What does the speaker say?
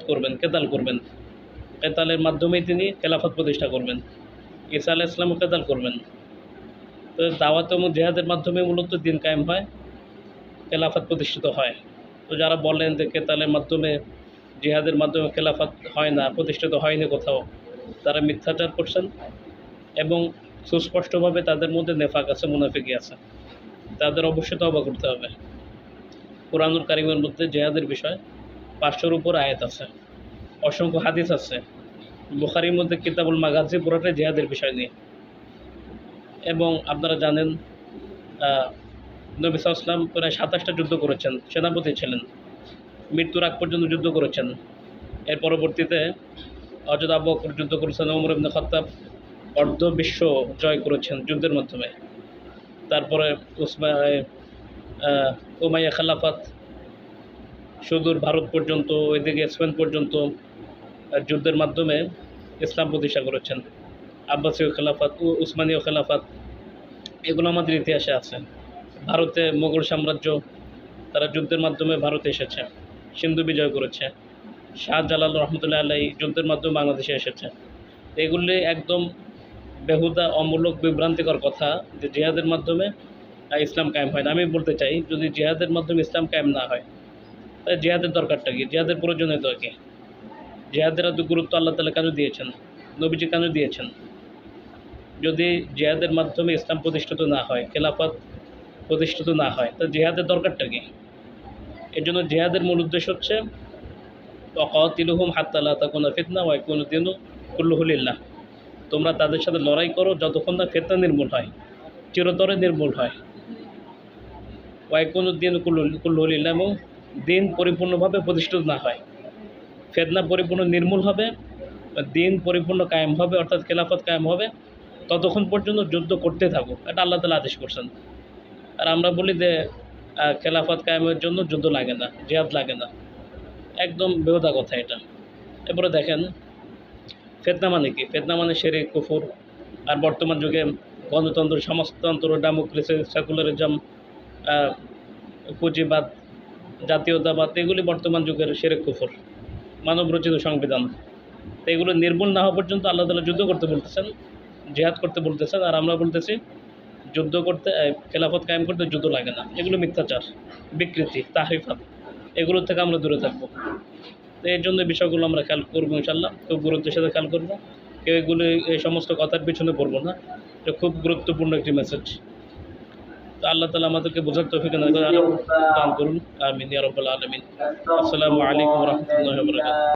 করবেন, কেতাল করবেন। কেতালের মাধ্যমেই তিনি খেলাফত প্রতিষ্ঠা করবেন। ঈসা আলাইহিস সালামও কেতাল করবেন। তো দাওয়াত এবং জিহাদের মাধ্যমে মূলত দিন কায়েম হয়, খেলাফত প্রতিষ্ঠিত হয়। তো যারা বলেন যে কেতালের মাধ্যমে, জিহাদের মাধ্যমে খেলাফত হয় না, প্রতিষ্ঠিত হয়নি কোথাও, তারা মিথ্যাচার করছেন এবং সুস্পষ্টভাবে তাদের মধ্যে নেফাক আছে, মুনাফিকি আছে। তাদের অবশ্যই তওবা করতে হবে। কুরআনুল কারীমের মধ্যে জিহাদের বিষয় ৫০০-র উপর আয়াত আছে, অসংখ্য হাদিস আছে। বুখারীর মধ্যে কিতাবুল মাগাজি পুরোটাই জিহাদের বিষয় নিয়ে। এবং আপনারা জানেন নবী সাল্লাল্লাহু আলাইহি ওয়াসাল্লাম প্রায় ২৭টা যুদ্ধ করেছেন, সেনাপতি ছিলেন, মৃত্যুর আগ পর্যন্ত যুদ্ধ করেছেন। এর পরবর্তীতে হযরত আবু বকর যুদ্ধ করেছেন, ওমর ইবনে খাত্তাব অর্ধ বিশ্ব জয় করেছেন যুদ্ধের মাধ্যমে। তারপরে উমাইয়া খেলাফত সুদূর ভারত পর্যন্ত, ওইদিকে স্পেন পর্যন্ত যুদ্ধের মাধ্যমে ইসলাম প্রতিষ্ঠা করেছেন। আব্বাসীয় খেলাফত, উসমানীয় খেলাফত, এগুলো আমাদের ইতিহাসে আছে। ভারতে মোগল সাম্রাজ্য, তারা যুদ্ধের মাধ্যমে ভারতে এসেছে, সিন্ধু বিজয় করেছে। শাহজালাল রহমতুল্লাহ আলাইহি যুদ্ধের মাধ্যমে বাংলাদেশে এসেছে। এগুলি একদম বেহুদা, অমূলক, বিভ্রান্তিকর কথা যে জিহাদের মাধ্যমে ইসলাম কায়েম হয় না। আমি বলতে চাই, যদি জিহাদের মাধ্যমে ইসলাম কায়েম না হয়, তাহলে জিহাদের দরকারটা কি? জিহাদের প্রয়োজনীয়তা কি? জিহাদের এত গুরুত্ব আল্লাহ তাআলা কেন দিয়েছেন, নবীজি কেন দিয়েছেন? যদি জিহাদের মাধ্যমে ইসলাম প্রতিষ্ঠিত না হয়, খেলাফত প্রতিষ্ঠিত না হয়, তো জিহাদের দরকারটা কি? এর জন্য জিহাদের মূল উদ্দেশ্য হচ্ছে ওয়াকাতিলুহুম হাত্তা লা তাকুনা ফিতনা ওয়া ইয়াকুনা দীনু কুল্লুহু লিল্লাহ। তোমরা তাদের সাথে লড়াই করো যতক্ষণ না ফিতনা নির্মূল হয়, চিরতরে নির্মূল হয়। ওয়া ইয়াকুনা দীনু কুল্লুহু লিল্লাহ, এবং দিন পরিপূর্ণভাবে প্রতিষ্ঠিত না হয়। ফিতনা পরিপূর্ণ নির্মূল হবে, দিন পরিপূর্ণ কায়েম হবে, অর্থাৎ খেলাফত কায়েম হবে, ততক্ষণ পর্যন্ত যুদ্ধ করতে থাকো। এটা আল্লাহ তাআলা আদেশ করছেন। আর আমরা বলি যে খেলাফত কায়েমের জন্য যুদ্ধ লাগে না, জিহাদ লাগে না। একদম বেহুদা কথা এটা। এরপরে দেখেন, ফিতনা মানে কি? ফিতনা মানে শিরক, কুফর। আর বর্তমান যুগে গণতন্ত্র, সমাজতন্ত্র, ডেমোক্রেসি, সেকুলারিজম, পুঁজিবাদ, জাতীয়তাবাদ, এগুলি বর্তমান যুগের শিরক, কুফর, মানবরচিত সংবিধান। তো এগুলো নির্মূল না হওয়া পর্যন্ত আল্লাহ তাআলা যুদ্ধ করতে বলতেছেন, জিহাদ করতে বলতেছেন। আর আমরা বলতেছি যুদ্ধ করতে, খেলাফত কায়েম করতে যুদ্ধ লাগে না। এগুলো মিথ্যাচার, বিকৃতি, তাহরিফাত, এগুলো থেকে আমরা দূরে থাকবো। তো এর জন্য বিষয়গুলো আমরা খেয়াল করবো ইনশাআল্লাহ, খুব গুরুত্বের সাথে খেয়াল করবো। কেউ এগুলো, এই সমস্ত কথার পিছনে পড়বো না। এটা খুব গুরুত্বপূর্ণ একটি মেসেজ। তো আল্লাহ তাআলা আমাদেরকে বোঝার তৌফিক দান করুন। আমিন ইয়া রাব্বাল আলামিন। আসসালামু আলাইকুম ওয়া রাহমাতুল্লাহি ওয়া বারাকাতুহু।